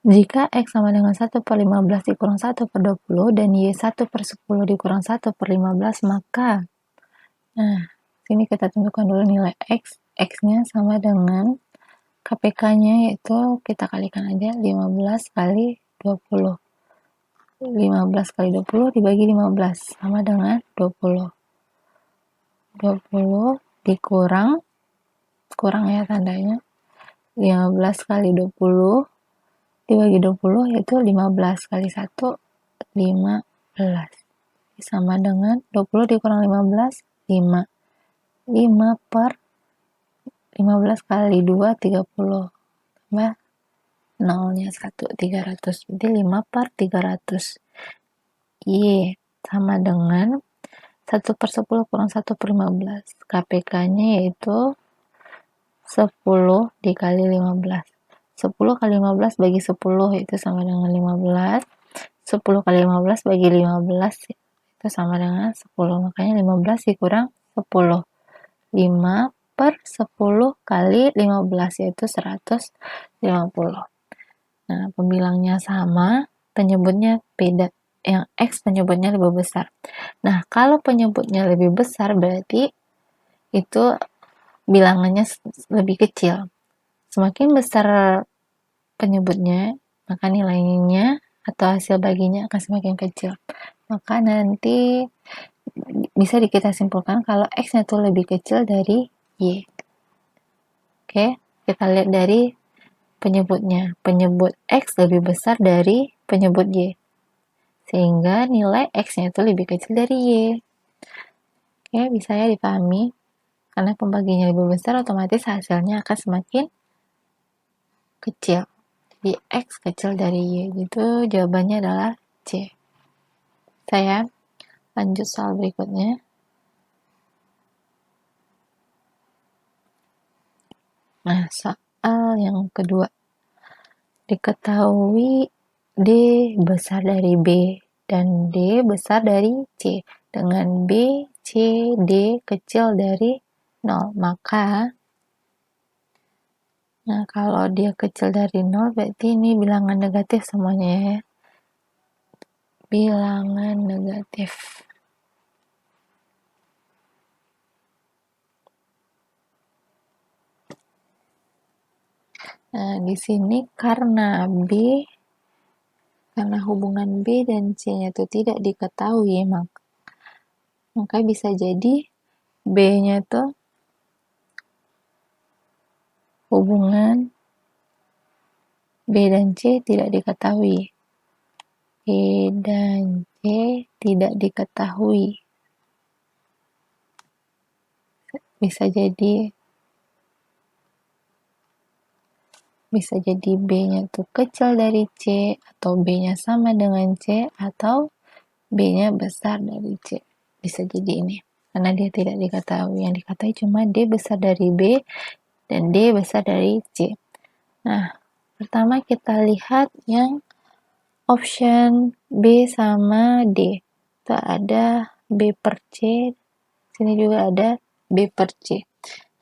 Jika X sama dengan 1/15 dikurang 1/20 dan Y 1/10 dikurang 1/15, maka sini kita tentukan dulu nilai X. X-nya sama dengan KPK-nya, yaitu kita kalikan aja 15 kali 20. 15 kali 20 dibagi 15 sama dengan 20. 20 dikurang, kurang ya tandanya, 15 kali 20 dibagi 20 yaitu 15 kali 1, 15. Sama dengan 20 dikurang 15, 5. 5 per 15 kali 2, 30. Tambah nolnya 1, 300. Jadi 5 per 300. Y sama dengan 1/10 kurang 1/15. KPK-nya yaitu 10 dikali 15. 10 kali 15 bagi 10 itu sama dengan 15. 10 kali 15 bagi 15 itu sama dengan 10. Makanya 15 dikurang 10. 5 per 10 kali 15 yaitu 150. Nah, pembilangnya sama, penyebutnya beda. Yang X penyebutnya lebih besar. Nah, kalau penyebutnya lebih besar berarti itu bilangannya lebih kecil. Semakin besar penyebutnya, maka nilainya atau hasil baginya akan semakin kecil. Maka nanti bisa kita simpulkan kalau X-nya itu lebih kecil dari Y. Oke, kita lihat dari penyebutnya. Penyebut X lebih besar dari penyebut Y. Sehingga nilai X-nya itu lebih kecil dari Y. Oke, bisa ya dipahami. Karena pembagiannya lebih besar, otomatis hasilnya akan semakin kecil. Jadi X kecil dari Y. Itu jawabannya adalah C. Saya lanjut soal berikutnya. Nah, soal yang kedua. Diketahui D besar dari B dan D besar dari C dengan B, C, D kecil dari 0. Maka, kalau dia kecil dari 0 berarti ini bilangan negatif semuanya ya. Bilangan negatif. Nah, di sini karena hubungan B dan C-nya itu tidak diketahui, maka bisa jadi B-nya itu hubungan B dan C tidak diketahui. B dan C tidak diketahui. Bisa jadi B-nya itu kecil dari C, atau B-nya sama dengan C, atau B-nya besar dari C. Bisa jadi ini. Karena dia tidak diketahui. Yang diketahui cuma D besar dari B dan D besar dari C. Nah, pertama kita lihat yang option B sama D. Itu ada B per C. Sini juga ada B per C.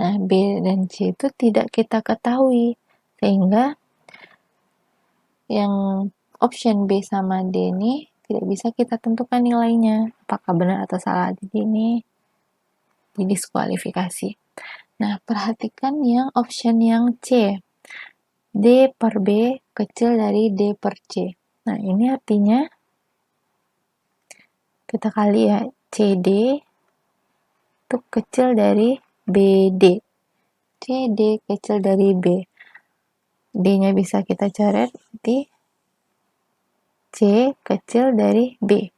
Nah, B dan C itu tidak kita ketahui. Sehingga yang option B sama D ini tidak bisa kita tentukan nilainya. Apakah benar atau salah. Jadi ini didiskualifikasi. Nah, perhatikan yang option yang C. D per B kecil dari D per C. Nah, ini artinya kita kali ya, CD itu kecil dari BD. CD kecil dari B. D-nya bisa kita coret, berarti C kecil dari B.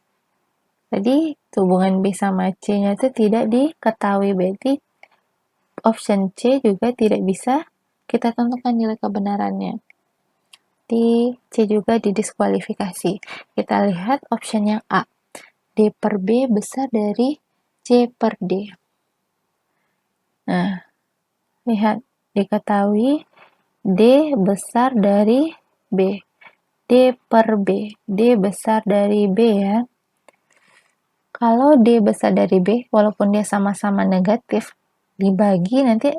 Jadi, hubungan B sama C-nya itu tidak diketahui, berarti option C juga tidak bisa kita tentukan nilai kebenarannya. Di C juga didiskualifikasi. Kita lihat option yang A. D per B besar dari C per D. Nah, lihat, diketahui D besar dari B. D per B. D besar dari B ya. Kalau D besar dari B, walaupun dia sama-sama negatif, dibagi nanti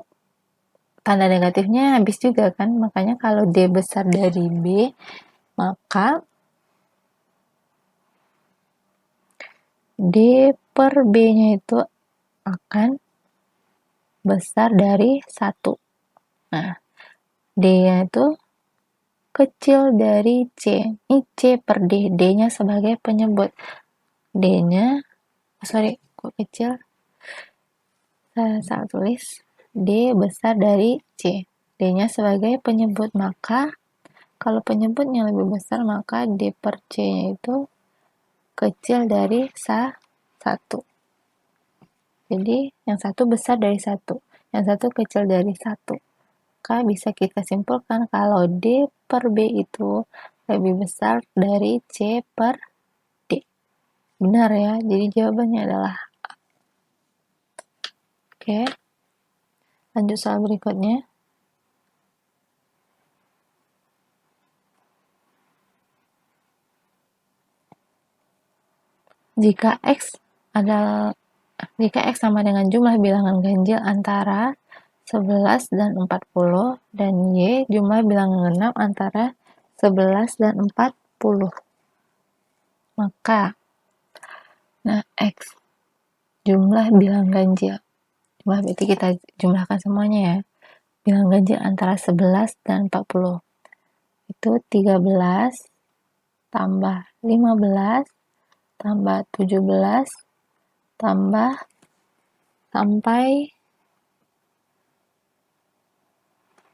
tanda negatifnya habis juga kan. Makanya kalau D besar dari B, maka D per B-nya itu akan besar dari 1. Nah, D-nya itu kecil dari C. Ini C per D. D-nya sebagai penyebut. D-nya, kok kecil? Saya salah tulis. D besar dari C. D-nya sebagai penyebut. Maka, kalau penyebutnya lebih besar, maka D per C-nya itu kecil dari 1. Jadi, yang satu besar dari 1. Yang satu kecil dari 1. Maka bisa kita simpulkan kalau D per B itu lebih besar dari C per D. Benar ya, jadi jawabannya adalah A. Oke, lanjut soal berikutnya. Jika X sama dengan jumlah bilangan ganjil antara 11 dan 40 dan Y jumlah bilangan genap antara 11 dan 40. Maka X jumlah bilangan ganjil. Berarti kita jumlahkan semuanya ya. Bilangan ganjil antara 11 dan 40. Itu 13 tambah 15 tambah 17 tambah sampai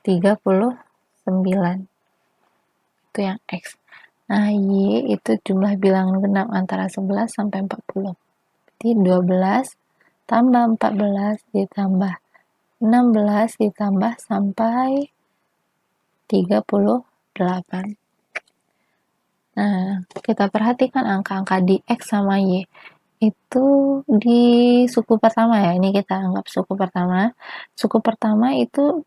39. Itu yang X. Nah, Y itu jumlah bilangan genap antara 11 sampai 40. Berarti 12 tambah 14 ditambah 16 ditambah sampai 38. Nah, kita perhatikan angka-angka di X sama Y. Itu di suku pertama ya, ini kita anggap suku pertama. Suku pertama itu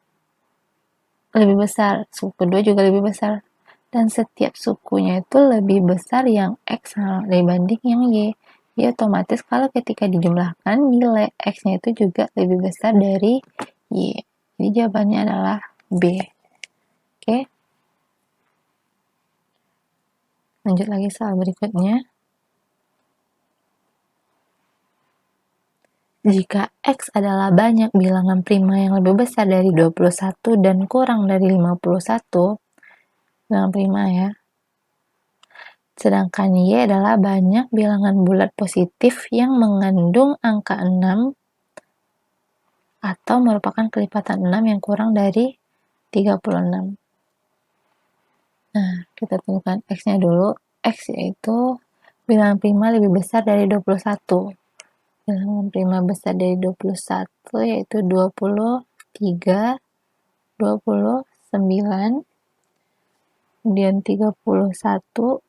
lebih besar, suku kedua juga lebih besar. Dan setiap sukunya itu lebih besar yang X dibanding yang Y. Ya otomatis kalau ketika dijumlahkan, nilai X-nya itu juga lebih besar dari Y. Jadi jawabannya adalah B. Oke. Lanjut lagi soal berikutnya. Jika X adalah banyak bilangan prima yang lebih besar dari 21 dan kurang dari 51, bilangan prima ya. Sedangkan Y adalah banyak bilangan bulat positif yang mengandung angka 6 atau merupakan kelipatan 6 yang kurang dari 36. Nah, kita tentukan X-nya dulu. X yaitu bilangan prima lebih besar dari 21. Bilangan prima besar dari 21 yaitu 23, 29, kemudian 31,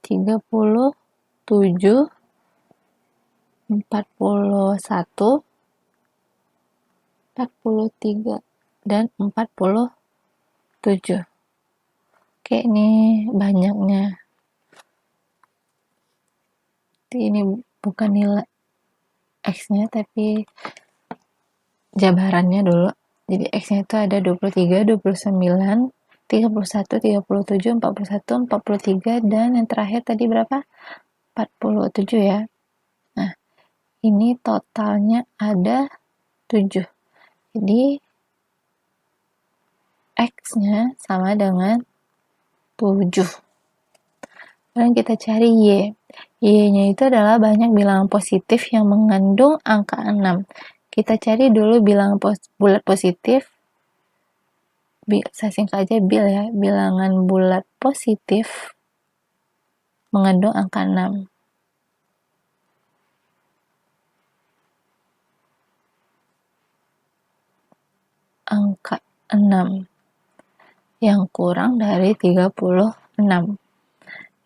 37, 41, 43, dan 47. Oke, ini banyaknya. Ini bukan nilai X-nya, tapi jabarannya dulu. Jadi X-nya itu ada 23, 29, 31, 37, 41, 43, dan yang terakhir tadi berapa? 47 ya. Nah, ini totalnya ada 7. Jadi, X-nya sama dengan 7. Sekarang kita cari Y. Y-nya itu adalah banyak bilangan positif yang mengandung angka 6. Kita cari dulu bilangan bulat positif. Saya singkat aja bil ya. Bilangan bulat positif mengandung angka 6. Angka 6 yang kurang dari 36.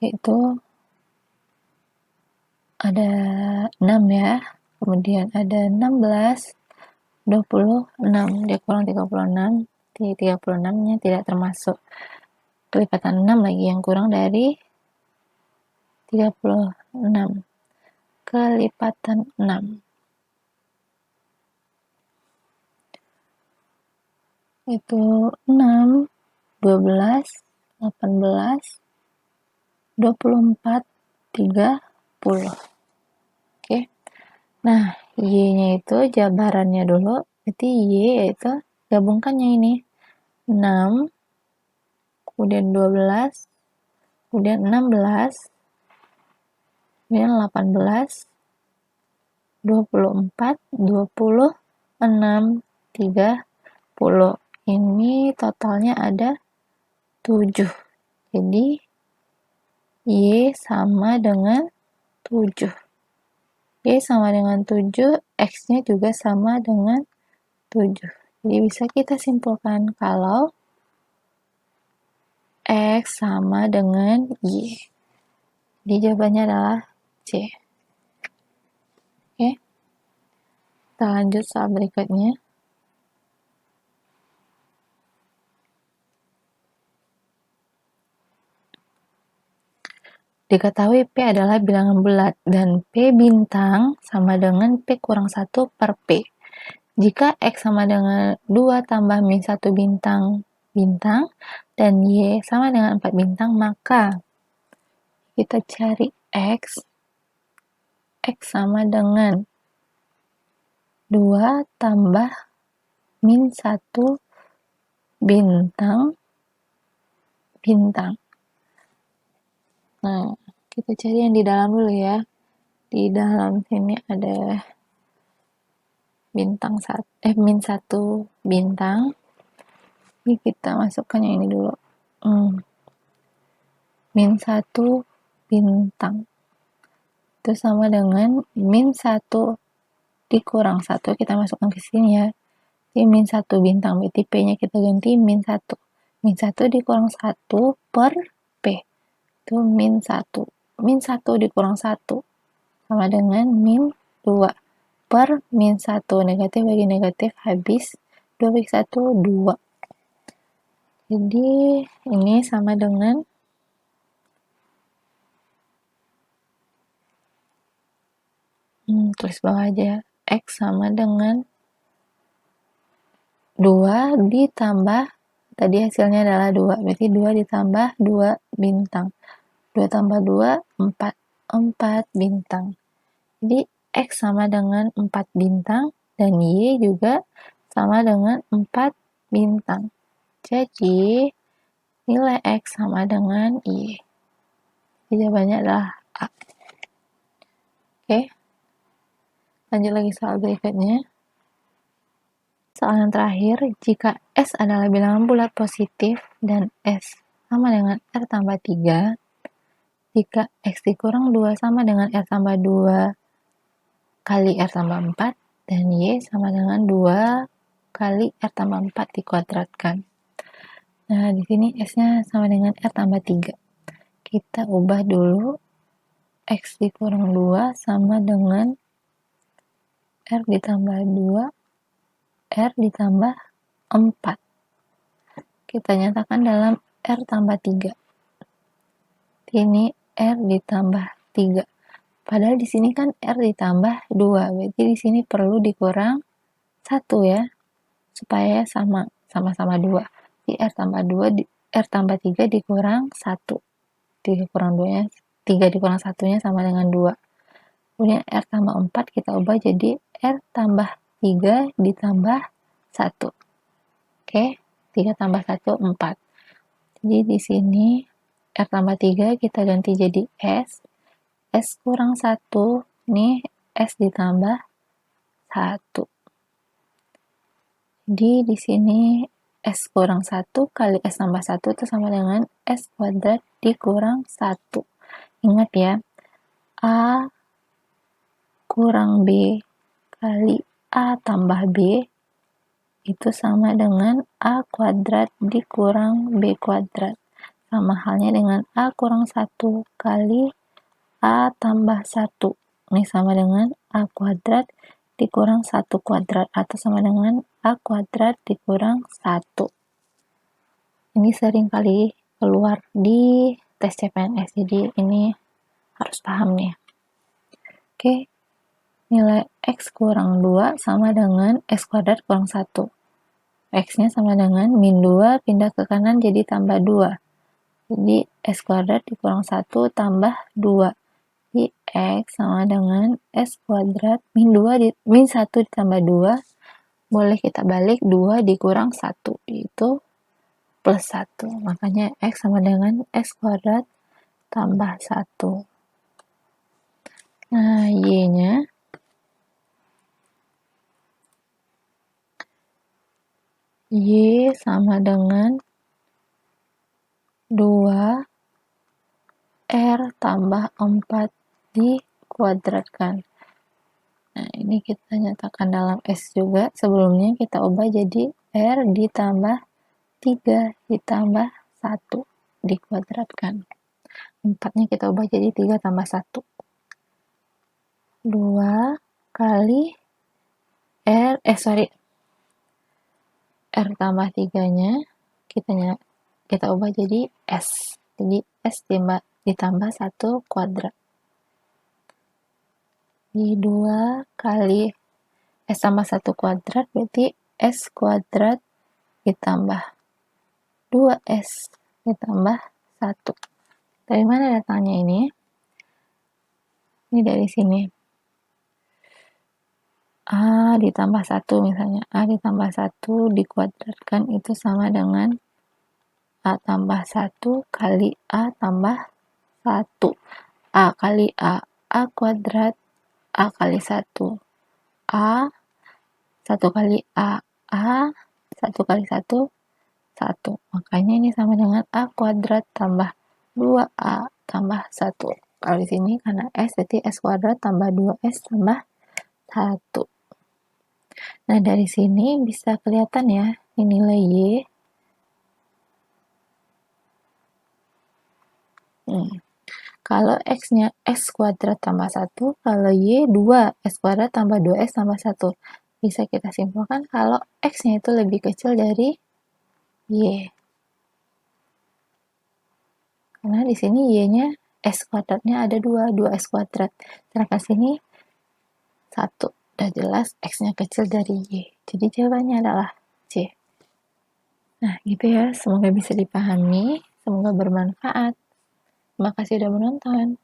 Itu ada 6 ya. Kemudian ada 16, 26. Dia kurang 36. 36-nya tidak termasuk kelipatan 6 lagi yang kurang dari 36. Kelipatan 6 itu 6, 12, 18, 24, 30. Oke. Nah, Y-nya itu jabarannya dulu, berarti Y yaitu gabungkan yang ini. 6, kemudian 12, kemudian 16, kemudian 18, 24, 26, 30. Ini totalnya ada 7. Jadi, Y sama dengan 7. Y sama dengan 7, X-nya juga sama dengan 7. Jadi bisa kita simpulkan kalau X sama dengan Y. Jadi jawabannya adalah C. Oke. Kita lanjut soal berikutnya. Diketahui P adalah bilangan bulat dan P bintang sama dengan P kurang 1 per P. Jika X sama dengan 2 tambah min 1 bintang dan Y sama dengan 4 bintang, maka kita cari X sama dengan 2 tambah min 1 bintang. Nah, kita cari yang di dalam dulu ya. Di dalam sini ada min 1 bintang. Ini kita masukkan yang ini dulu. Min 1 bintang. Itu sama dengan min 1 dikurang 1. Kita masukkan ke sini ya. Ini min 1 bintang. Berarti P-nya kita ganti min 1. Min 1 dikurang 1 per P. Itu min 1. Min 1 dikurang 1 sama dengan min 2 per min 1. Negatif bagi negatif habis 2 bagi 1, 2. Jadi ini sama dengan tulis bawah aja. X sama dengan 2 ditambah, tadi hasilnya adalah 2. Berarti 2 ditambah 2 bintang. 2 tambah 2, 4 bintang. Jadi X sama dengan 4 bintang dan Y juga sama dengan 4 bintang. Jadi nilai X sama dengan Y. Jawabannya adalah A. Oke. Lanjut lagi soal berikutnya. Soal yang terakhir, jika S adalah bilangan bulat positif dan S sama dengan R tambah 3, jika X dikurang 2 sama dengan R tambah 2 kali R tambah 4, dan Y sama dengan 2 kali R tambah 4 dikuadratkan. Nah, di sini S-nya sama dengan R tambah 3. Kita ubah dulu X dikurang 2 sama dengan R ditambah 2, R ditambah 4. Kita nyatakan dalam R tambah 3. Ini R ditambah 3. Padahal di sini kan R ditambah 2. Berarti di sini perlu dikurang 1 ya. Supaya sama-sama 2. Di R tambah 3 dikurang 1. 3 kurang 2-nya, 3 dikurang 1-nya sama dengan 2. Kemudian R tambah 4 kita ubah jadi R tambah 3 ditambah 1. Oke, 3 tambah 1, 4. Jadi di sini R tambah 3 kita ganti jadi S. S kurang 1, nih S ditambah 1. Jadi di sini S kurang 1 kali S tambah 1 itu sama dengan S kuadrat dikurang 1. Ingat ya, A kurang B kali A tambah B itu sama dengan A kuadrat dikurang B kuadrat. Sama halnya dengan A kurang 1 kali A tambah 1. Ini sama dengan A kuadrat dikurang 1 kuadrat atau sama dengan A kuadrat dikurang 1. Ini sering kali keluar di tes CPNS, jadi ini harus paham nih. Oke, nilai X kurang 2 sama dengan X kuadrat kurang 1. X-nya sama dengan min 2 pindah ke kanan jadi tambah 2. Jadi S kuadrat dikurang 1 tambah 2. Jadi X sama dengan S kuadrat min 1 ditambah 2. Boleh kita balik 2 dikurang 1. Itu plus 1. Makanya X sama dengan S kuadrat tambah 1. Nah, Y-nya Y sama dengan 2 R tambah 4 dikuadratkan. Nah, ini kita nyatakan dalam S juga. Sebelumnya kita ubah jadi R ditambah 3 ditambah 1 dikuadratkan. 4-nya kita ubah jadi 3 tambah 1. 2 kali R tambah 3-nya kita ubah jadi S. Jadi S ditambah 1 kuadrat. Di 2 kali S tambah 1 kuadrat berarti S kuadrat ditambah 2S ditambah 1. Dari mana datangnya ini? Ini dari sini. A ditambah 1 misalnya. A ditambah 1 dikuadratkan itu sama dengan A tambah 1 kali A tambah 1. A kali A. A kuadrat. A kali 1. A. 1 kali A. A. 1 kali 1. 1. Makanya ini sama dengan A kuadrat tambah 2A tambah 1. Kalau di sini karena S, berarti S kuadrat tambah 2S tambah 1. Nah, dari sini bisa kelihatan ya, ini nilai Y. Kalau X-nya S kuadrat tambah 1, kalau Y 2, S kuadrat tambah 2S tambah 1. Bisa kita simpulkan kalau X-nya itu lebih kecil dari Y. Karena di sini Y-nya S kuadratnya ada 2, 2S kuadrat. Sedangkan sini 1. Udah jelas X-nya kecil dari Y. Jadi jawabannya adalah C. Nah, gitu ya. Semoga bisa dipahami. Semoga bermanfaat. Terima kasih sudah menonton.